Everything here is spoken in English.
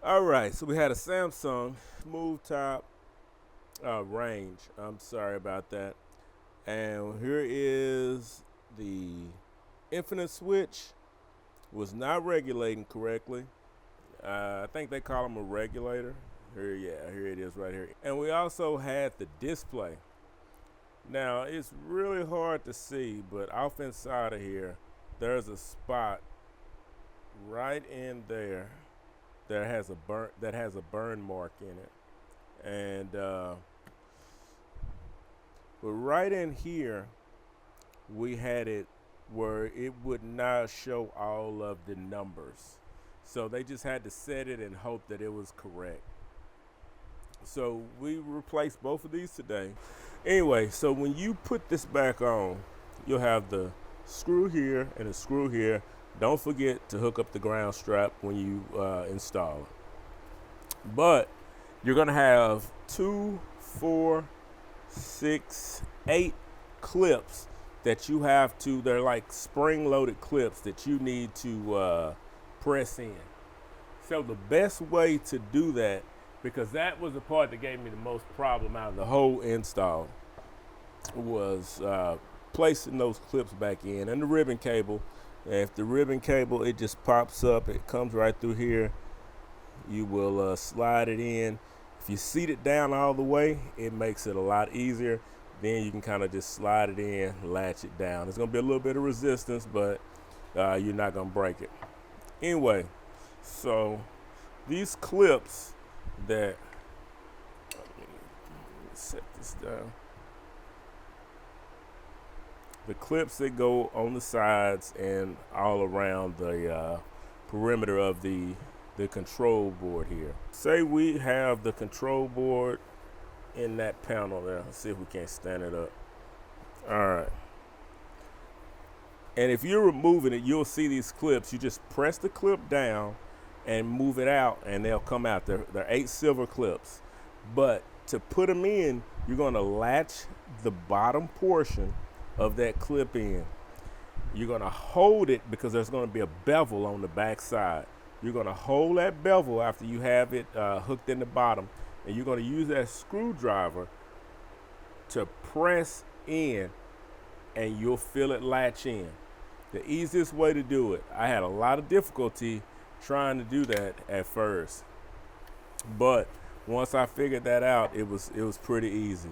All right, so we had a Samsung smooth top range. I'm sorry about that. And here is the infinite switch. Was not regulating correctly. I think they call them a regulator. Here it is right here. And we also had the display. Now it's really hard to see, but off inside of here, there's a spot right in there that has a burn mark in it, and but right in here we had it where it would not show all of the numbers, so they just had to set it and hope that it was correct. So we replaced both of these today. Anyway, so when you put this back on, you'll have the screw here and a screw here. Don't forget to hook up the ground strap when you install it. But you're gonna have 2, 4, 6, 8 clips that you have to. They're like spring-loaded clips that you need to press in. So the best way to do that, because that was the part that gave me the most problem out of the whole install, was placing those clips back in, and the ribbon cable. If the ribbon cable, it just pops up, it comes right through here. You will slide it in. If you seat it down all the way, it makes it a lot easier. Then you can kind of just slide it in, latch it down. There's gonna be a little bit of resistance, but you're not gonna break it. Anyway, so these clips that, let me set this down. The clips that go on the sides and all around the perimeter of the control board here. Say we have the control board in that panel there. Let's see if we can't stand it up. All right. And if you're removing it, you'll see these clips. You just press the clip down and move it out, and they'll come out. They're 8 silver clips. But to put them in, you're going to latch the bottom portion of that clip in. You're going to hold it because there's going to be a bevel on the back side. You're going to hold that bevel after you have it hooked in the bottom, and you're going to use that screwdriver to press in, and you'll feel it latch in. The easiest way to do it. I had a lot of difficulty trying to do that at first, but once I figured that out, it was pretty easy.